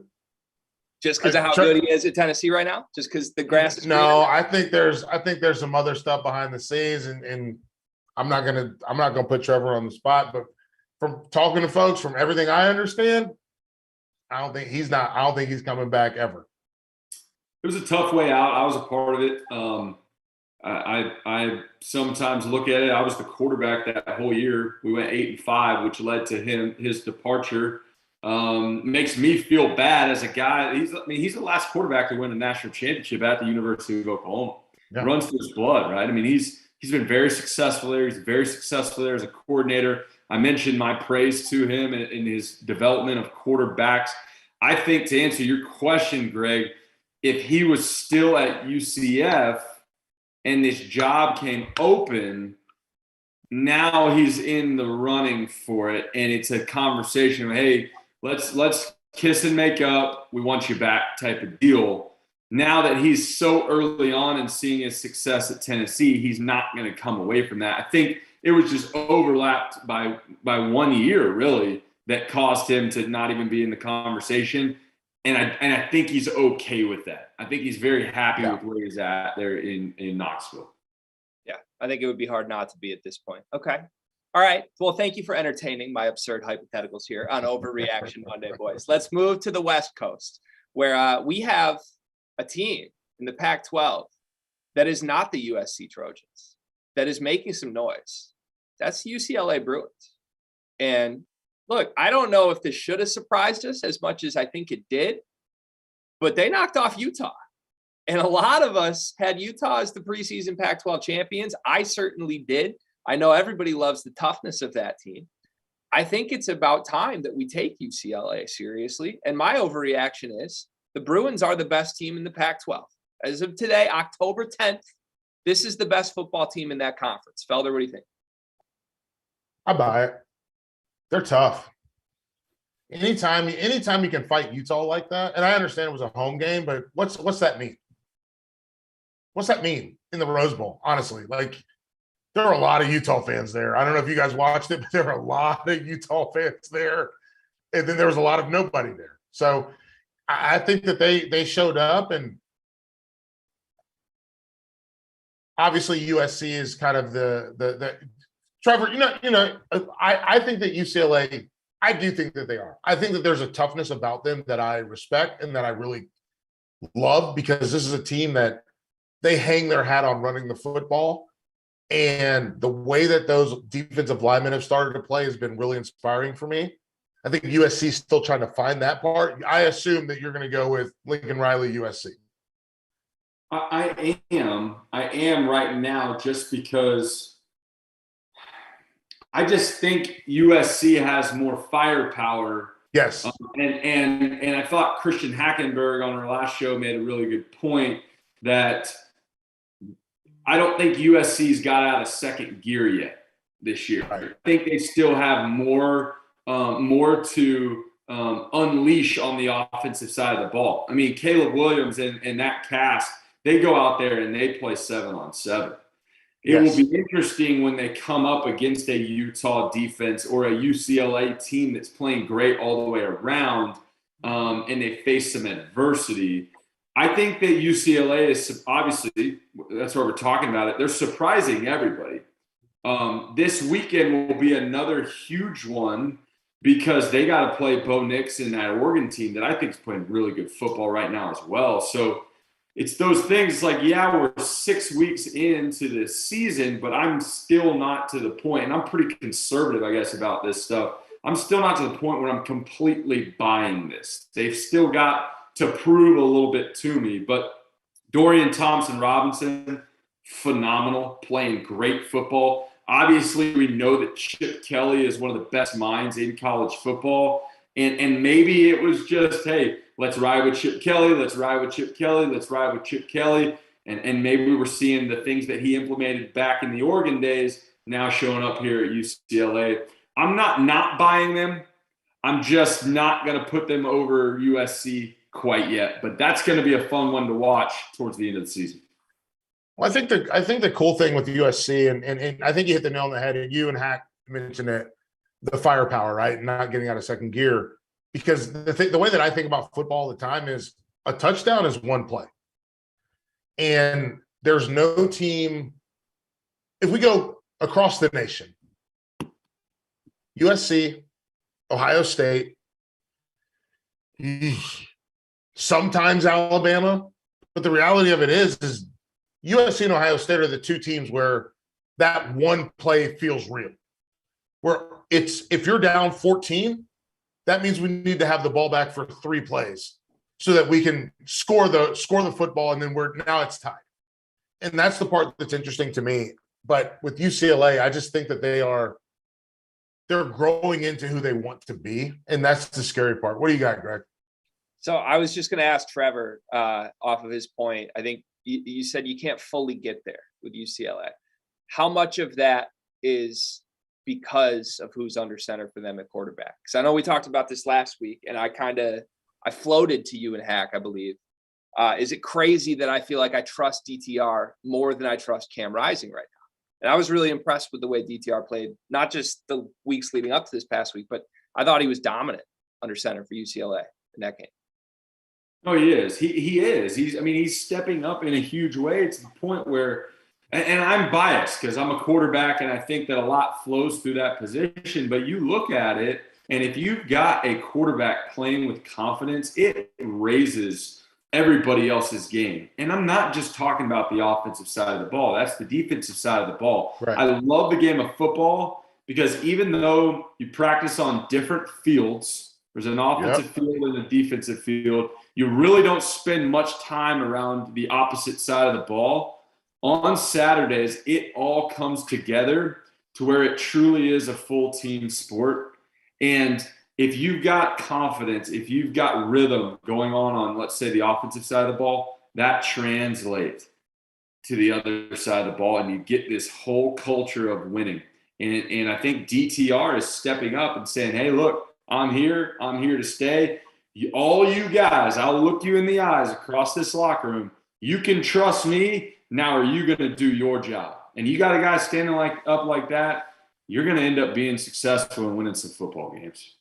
Just because of how good he is at Tennessee right now? Just because the grass is greener? No, I think there's some other stuff behind the scenes, and I'm not gonna put Trevor on the spot, but from talking to folks, from everything I understand, I don't think he's coming back ever. It was a tough way out. I was a part of it. I sometimes look at it. I was the quarterback that whole year. We went 8-5, which led to his departure. Makes me feel bad as a guy. He's the last quarterback to win a national championship at the University of Oklahoma. Yeah. Runs through his blood, right? I mean, he's been very successful there. He's very successful there as a coordinator. I mentioned my praise to him in his development of quarterbacks. I think, to answer your question, Greg, if he was still at UCF and this job came open, now he's in the running for it, and it's a conversation of, hey, let's kiss and make up, we want you back type of deal. Now that he's so early on and seeing his success at Tennessee, he's not going to come away from that. I think it was just overlapped by 1 year, really, that caused him to not even be in the conversation. And I think he's okay with that. I think he's very happy with where he's at there in Knoxville. Yeah, I think it would be hard not to be at this point. Okay. All right. Well, thank you for entertaining my absurd hypotheticals here on Overreaction Monday, boys. Let's move to the West Coast, where we have a team in the Pac-12 that is not the USC Trojans, that is making some noise. That's the UCLA Bruins. And look, I don't know if this should have surprised us as much as I think it did, but they knocked off Utah. And a lot of us had Utah as the preseason Pac-12 champions. I certainly did. I know everybody loves the toughness of that team. I think it's about time that we take UCLA seriously. And my overreaction is the Bruins are the best team in the Pac-12. As of today, October 10th, this is the best football team in that conference. Felder, what do you think? I buy it. They're tough. Anytime you can fight Utah like that, and I understand it was a home game, but what's that mean? What's that mean in the Rose Bowl? Honestly, like, there are a lot of Utah fans there. I don't know if you guys watched it, but there were a lot of Utah fans there. And then there was a lot of nobody there. So I think that they showed up, and obviously USC is kind of the Trevor, I think that UCLA, I do think that they are. I think that there's a toughness about them that I respect and that I really love, because this is a team that they hang their hat on running the football. And the way that those defensive linemen have started to play has been really inspiring for me. I think USC is still trying to find that part. I assume that you're going to go with Lincoln Riley, USC. I am right now, just because I just think USC has more firepower. Yes. And I thought Christian Hackenberg on our last show made a really good point that I don't think USC's got out of second gear yet this year. Right. I think they still have more to unleash on the offensive side of the ball. I mean, Caleb Williams and that cast, they go out there and they play 7-on-7. It will be interesting when they come up against a Utah defense or a UCLA team that's playing great all the way around, and they face some adversity. I think that UCLA is obviously, that's why we're talking about it, they're surprising everybody. This weekend will be another huge one because they got to play Bo Nix and that Oregon team that I think is playing really good football right now as well. So it's those things like, yeah, we're 6 weeks into the season, but I'm still not to the point, and I'm pretty conservative, I guess, about this stuff. I'm still not to the point where I'm completely buying this. They've still got to prove a little bit to me. But Dorian Thompson-Robinson, phenomenal, playing great football. Obviously, we know that Chip Kelly is one of the best minds in college football. And maybe it was just, hey, let's ride with Chip Kelly. Let's ride with Chip Kelly. Let's ride with Chip Kelly. And maybe we were seeing the things that he implemented back in the Oregon days now showing up here at UCLA. I'm not buying them. I'm just not going to put them over USC quite yet. But that's going to be a fun one to watch towards the end of the season. Well, I think the cool thing with USC, and I think you hit the nail on the head, and you and Hack mentioned it, the firepower, right? Not getting out of second gear. Because the way that I think about football all the time is a touchdown is one play. And there's no team, if we go across the nation, USC, Ohio State, sometimes Alabama, but the reality of it is USC and Ohio State are the two teams where that one play feels real. Where it's, if you're down 14, that means we need to have the ball back for 3 plays so that we can score the football, and then now it's tied. And that's the part that's interesting to me. But with UCLA, I just think that they're growing into who they want to be, and that's the scary part. What do you got, Greg? So I was just going to ask Trevor off of his point. I think you said you can't fully get there with UCLA. How much of that is because of who's under center for them at quarterback? Because I know we talked about this last week, and I floated to you and Hack, I believe. Is it crazy that I feel like I trust DTR more than I trust Cam Rising right now? And I was really impressed with the way DTR played, not just the weeks leading up to this past week, but I thought he was dominant under center for UCLA in that game. Oh, he is. He is. He's stepping up in a huge way to the point where, and I'm biased because I'm a quarterback and I think that a lot flows through that position. But you look at it, and if you've got a quarterback playing with confidence, it raises everybody else's game. And I'm not just talking about the offensive side of the ball. That's the defensive side of the ball. Right. I love the game of football because even though you practice on different fields, there's an offensive field and a defensive field, you really don't spend much time around the opposite side of the ball. On Saturdays, it all comes together to where it truly is a full team sport. And if you've got confidence, if you've got rhythm going on, let's say, the offensive side of the ball, that translates to the other side of the ball, and you get this whole culture of winning. And I think DTR is stepping up and saying, hey, look, I'm here to stay. All you guys, I'll look you in the eyes across this locker room. You can trust me. Now are you going to do your job? And you got a guy standing up like that, you're going to end up being successful and winning some football games.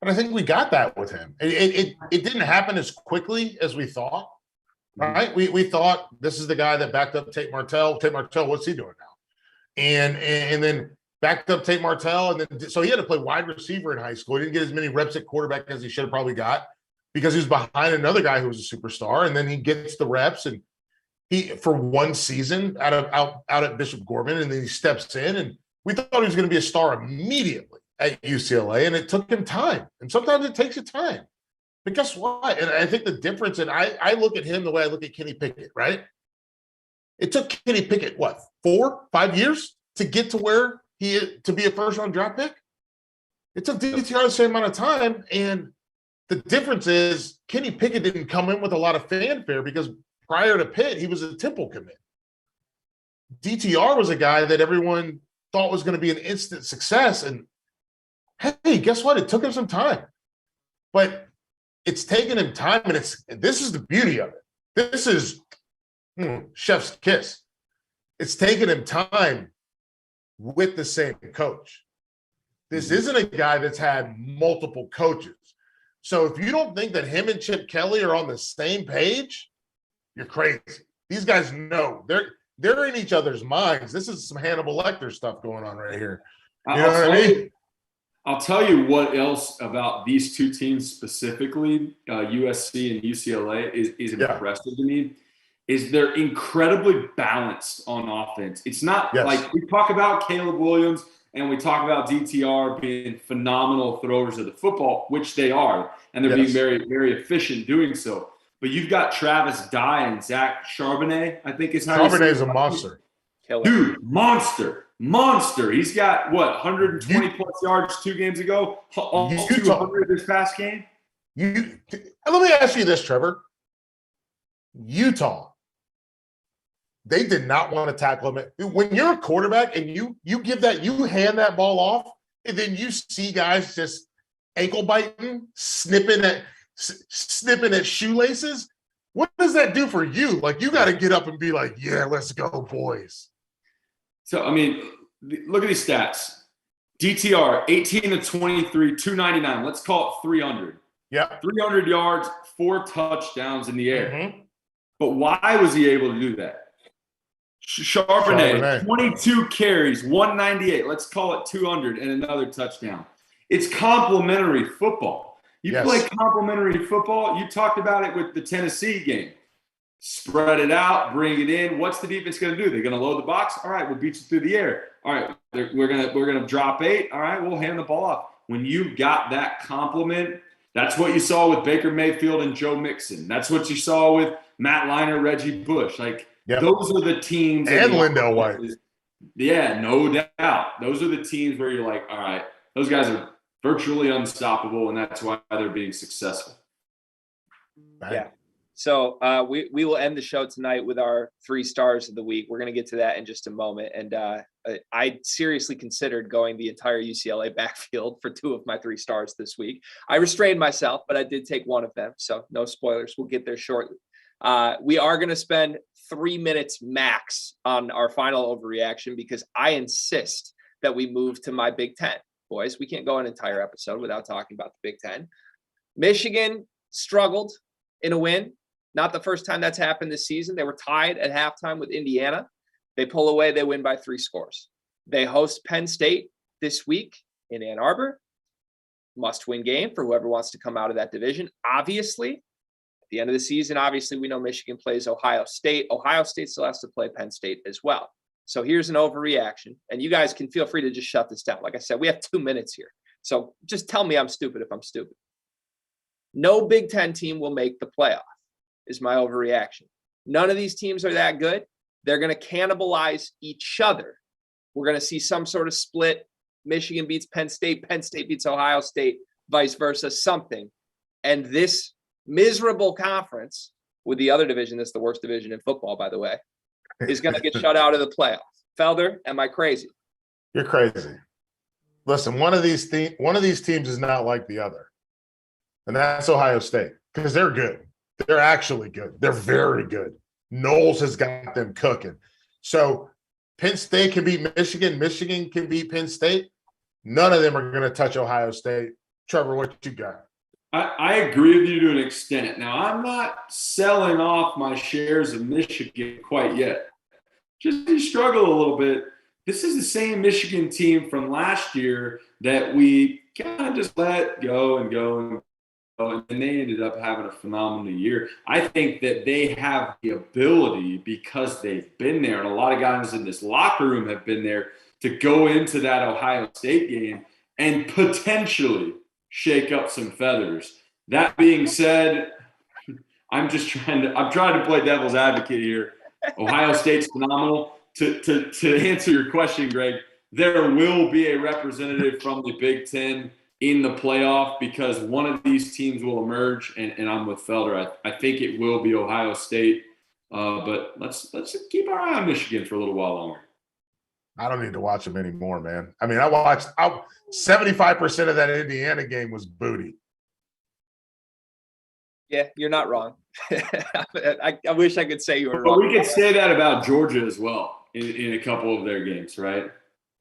But I think we got that with him. It didn't happen as quickly as we thought, right? We thought this is the guy that backed up Tate Martell. Tate Martell, what's he doing now? And then backed up Tate Martell, and then so he had to play wide receiver in high school. He didn't get as many reps at quarterback as he should have probably got because he was behind another guy who was a superstar. And then he gets the reps, and he for one season out at Bishop Gorman, and then he steps in, and we thought he was going to be a star immediately at UCLA, and it took him time. And sometimes it takes you time. But guess what? And I think the difference, and I look at him the way I look at Kenny Pickett, right? It took Kenny Pickett, 4-5 years to get to where to be a first-round draft pick? It took DTR the same amount of time, and the difference is Kenny Pickett didn't come in with a lot of fanfare because prior to Pitt, he was a Temple commit. DTR was a guy that everyone thought was going to be an instant success, and hey, guess what? It took him some time. But it's taken him time, and this is the beauty of it. This is chef's kiss. it's taken him time with the same coach. This isn't a guy that's had multiple coaches. So if you don't think that him and Chip Kelly are on the same page, you're crazy. These guys know they're in each other's minds. This is some Hannibal Lecter stuff going on right here. You know what I mean? I'll tell you what else about these two teams specifically, USC and UCLA, is impressive to me, is they're incredibly balanced on offense. It's not like we talk about Caleb Williams and we talk about DTR being phenomenal throwers of the football, which they are, and they're being very, very efficient doing so. But you've got Travis Dye and Zach Charbonnet, I think is how Charbonnet's a monster. Dude, monster. He's got, 120 plus yards 2 games ago? Almost 200 this past game? Let me ask you this, Trevor. Utah, they did not want to tackle him. When you're a quarterback and you hand that ball off, and then you see guys just ankle biting, snipping at shoelaces, what does that do for you? Like, you got to get up and be like, yeah, let's go, boys. So, I mean, look at these stats. DTR, 18 to 23, 299. Let's call it 300. Yeah. 300 yards, 4 touchdowns in the air. Mm-hmm. But why was he able to do that? Charbonnet, 22 carries, 198. Let's call it 200 and another touchdown. It's complementary football. You play complementary football. You talked about it with the Tennessee game. Spread it out, bring it in. What's the defense going to do? They're going to load the box. All right, we'll beat you through the air. All right, we're gonna drop 8. All right, we'll hand the ball off. When you've got that complement, that's what you saw with Baker Mayfield and Joe Mixon. That's what you saw with Matt Leinart, Reggie Bush. Those are the teams. And Lindell White. Yeah, no doubt. Those are the teams where you're like, all right, those guys are virtually unstoppable, and that's why they're being successful. Yeah. So we will end the show tonight with our 3 stars of the week. We're going to get to that in just a moment. And I seriously considered going the entire UCLA backfield for 2 of my 3 stars this week. I restrained myself, but I did take one of them. So no spoilers. We'll get there shortly. We are going to spend 3 minutes max on our final overreaction because I insist that we move to my Big Ten. Boys, we can't go an entire episode without talking about the Big Ten. Michigan struggled in a win. Not the first time that's happened this season. They were tied at halftime with Indiana. They pull away. They win by 3 scores. They host Penn State this week in Ann Arbor. Must-win game for whoever wants to come out of that division. Obviously, at the end of the season, obviously, we know Michigan plays Ohio State. Ohio State still has to play Penn State as well. So here's an overreaction. And you guys can feel free to just shut this down. Like I said, we have 2 minutes here. So just tell me I'm stupid if I'm stupid. No Big Ten team will make the playoff. Is my overreaction. None of these teams are that good. They're going to cannibalize each other. We're going to see some sort of split. Michigan beats Penn State beats Ohio State, vice versa, something. And this miserable conference with the other division, that's the worst division in football, by the way, is going to get shut out of the playoff. Felder, am I crazy? You're crazy. Listen, one of these teams is not like the other. And that's Ohio State because they're good. They're actually good. They're very good. Knowles has got them cooking. So Penn State can beat Michigan. Michigan can beat Penn State. None of them are going to touch Ohio State. Trevor, what you got? I agree with you to an extent. Now, I'm not selling off my shares of Michigan quite yet. Just struggle a little bit. This is the same Michigan team from last year that we kind of just let go and go and and they ended up having a phenomenal year. I think that they have the ability, because they've been there, and a lot of guys in this locker room have been there, to go into that Ohio State game and potentially shake up some feathers. That being said, I'm trying to play devil's advocate here. Ohio State's phenomenal. To answer your question, Greg, there will be a representative from the Big Ten in the playoff because one of these teams will emerge, and I'm with Felder. I think it will be Ohio State, but let's keep our eye on Michigan for a little while longer. I don't need to watch them anymore, man. I mean, I watched 75% of that Indiana game was booty. Yeah, you're not wrong. I wish I could say you were but wrong. We could say that about Georgia as well. in a couple of their games, right?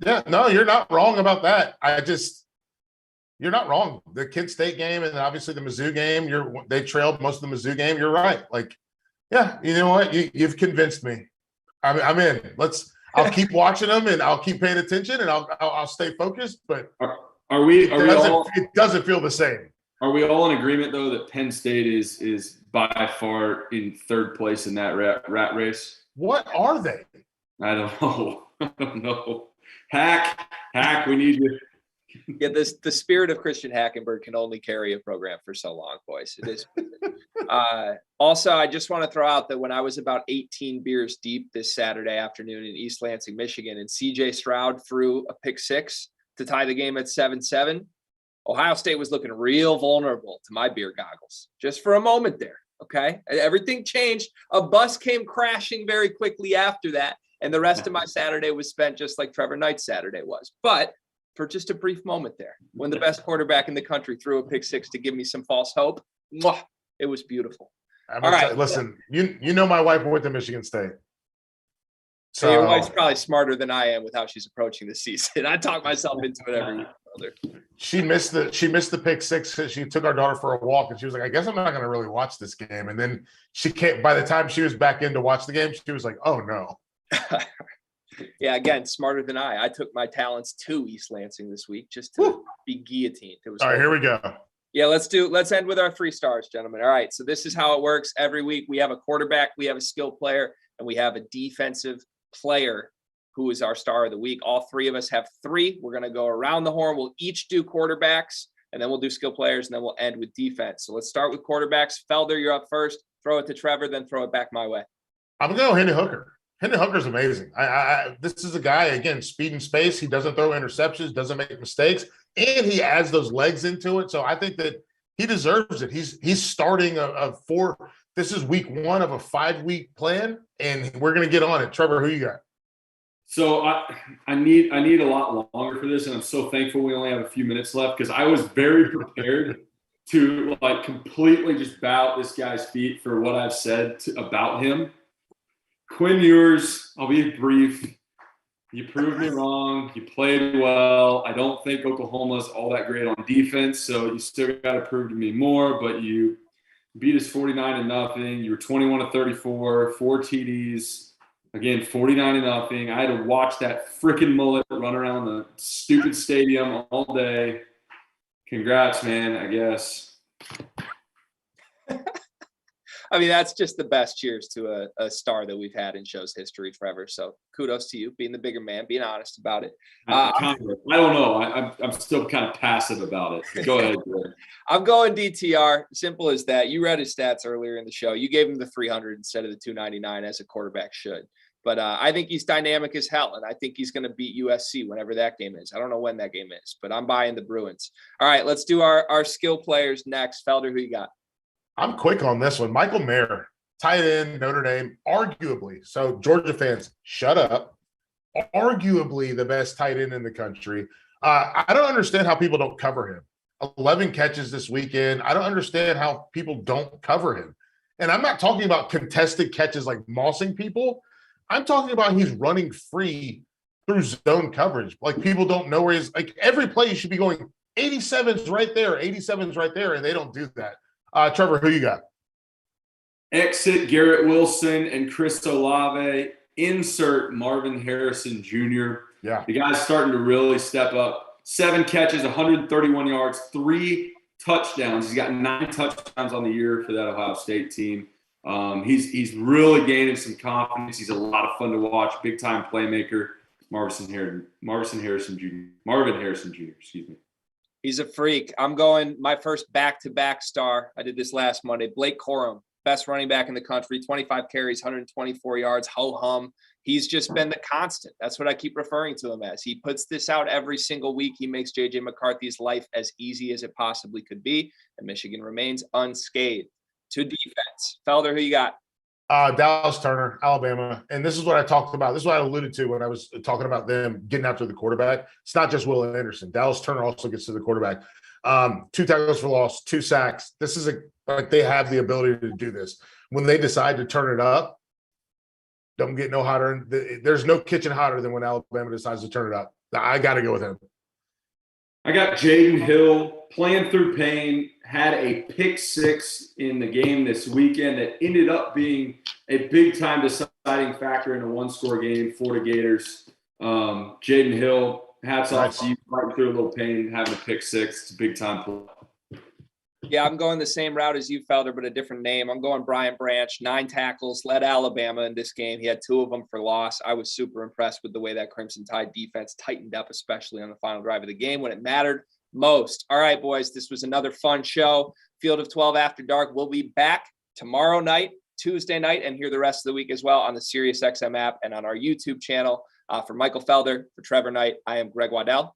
Yeah, no, you're not wrong about that. You're not wrong. The Kent State game and obviously the Mizzou game, they trailed most of the Mizzou game. You're right. Like, yeah, you know what? You've convinced me. I'm in. I'll keep watching them and I'll keep paying attention and I'll stay focused. But it doesn't feel the same. Are we all in agreement though that Penn State is by far in third place in that rat race? What are they? I don't know. I don't know. Hack, we need you. Yeah, the spirit of Christian Hackenberg can only carry a program for so long, boys. It is. Also, I just want to throw out that when I was about 18 beers deep this Saturday afternoon in East Lansing, Michigan, and CJ Stroud threw a pick six to tie the game at 7-7, Ohio State was looking real vulnerable to my beer goggles just for a moment there. Okay. Everything changed. A bus came crashing very quickly after that. And the rest of my Saturday was spent just like Trevor Knight's Saturday was. But for just a brief moment there, when the best quarterback in the country threw a pick six to give me some false hope, it was beautiful. All right. Listen, you know my wife went to Michigan State. So your wife's probably smarter than I am with how she's approaching the season. I talk myself into it every year, brother. She missed the pick six because she took our daughter for a walk and she was like, I guess I'm not going to really watch this game. And then she can't. By the time she was back in to watch the game, she was like, oh no. Yeah, again, smarter than I. I took my talents to East Lansing this week just to be guillotined. It was all right. Here we go. Yeah, let's end with our 3 stars, gentlemen. All right, so this is how it works every week. We have a quarterback, we have a skill player, and we have a defensive player who is our star of the week. All 3 of us have 3. We're going to go around the horn. We'll each do quarterbacks, and then we'll do skill players, and then we'll end with defense. So let's start with quarterbacks. Felder, you're up first. Throw it to Trevor, then throw it back my way. I'm going to go Hendon Hooker. Hendon Hooker's amazing. This is a guy, again, speed and space. He doesn't throw interceptions, doesn't make mistakes, and he adds those legs into it. So I think that he deserves it. He's starting a 4. This is week 1 of a 5-week plan, and we're going to get on it. Trevor, who you got? So I need a lot longer for this, and I'm so thankful we only have a few minutes left because I was very prepared to completely just bow at this guy's feet for what I've said about him. Quinn Ewers, I'll be brief. You proved me wrong. You played well. I don't think Oklahoma's all that great on defense, so you still got to prove to me more. But you beat us 49-0. You were 21-34, 4 TDs. Again, 49-0. I had to watch that freaking mullet run around the stupid stadium all day. Congrats, man, I guess. I mean, that's just the best cheers to a star that we've had in show's history, Trevor. So kudos to you, being the bigger man, being honest about it. I don't know. I'm still kind of passive about it. Go ahead, Greg. I'm going DTR. Simple as that. You read his stats earlier in the show. You gave him the 300 instead of the 299 as a quarterback should. But I think he's dynamic as hell, and I think he's going to beat USC whenever that game is. I don't know when that game is, but I'm buying the Bruins. All right, let's do our skill players next. Felder, who you got? I'm quick on this one. Michael Mayer, tight end, Notre Dame, arguably. So Georgia fans, shut up. Arguably the best tight end in the country. I don't understand how people don't cover him. 11 catches this weekend. I don't understand how people don't cover him. And I'm not talking about contested catches like mossing people. I'm talking about he's running free through zone coverage. Like people don't know where he's like every play you should be going 87's right there, 87's right there, and they don't do that. Trevor, who you got? Exit Garrett Wilson and Chris Olave. Insert Marvin Harrison Jr. Yeah. The guy's starting to really step up. 7 catches, 131 yards, 3 touchdowns. He's got 9 touchdowns on the year for that Ohio State team. He's really gaining some confidence. He's a lot of fun to watch. Big time playmaker. Marvin Harrison Jr. Excuse me. He's a freak. I'm going my first back-to-back star. I did this last Monday. Blake Corum, best running back in the country, 25 carries, 124 yards, ho-hum. He's just been the constant. That's what I keep referring to him as. He puts this out every single week. He makes J.J. McCarthy's life as easy as it possibly could be, and Michigan remains unscathed. To defense. Felder, who you got? Dallas Turner, Alabama. And this is what I talked about. This is what I alluded to when I was talking about them getting after the quarterback. It's not just Will Anderson. Dallas Turner also gets to the quarterback. 2 tackles for loss, 2 sacks. This is like they have the ability to do this. When they decide to turn it up, Don't get no hotter. There's no kitchen hotter than when Alabama decides to turn it up. I got to go with him. I got Jaden Hill playing through pain, had a pick six in the game this weekend that ended up being a big-time deciding factor in a one-score game for the Gators. Jaden Hill, hats off to you, fighting through a little pain, having a pick six. It's a big-time play. Yeah, I'm going the same route as you, Felder, but a different name. I'm going Brian Branch, 9 tackles, led Alabama in this game. He had 2 of them for loss. I was super impressed with the way that Crimson Tide defense tightened up, especially on the final drive of the game when it mattered most. All right, boys, this was another fun show. Field of 12 After Dark. We'll be back tomorrow night, Tuesday night, and here the rest of the week as well on the SiriusXM app and on our YouTube channel. For Michael Felder, for Trevor Knight, I am Greg Waddell.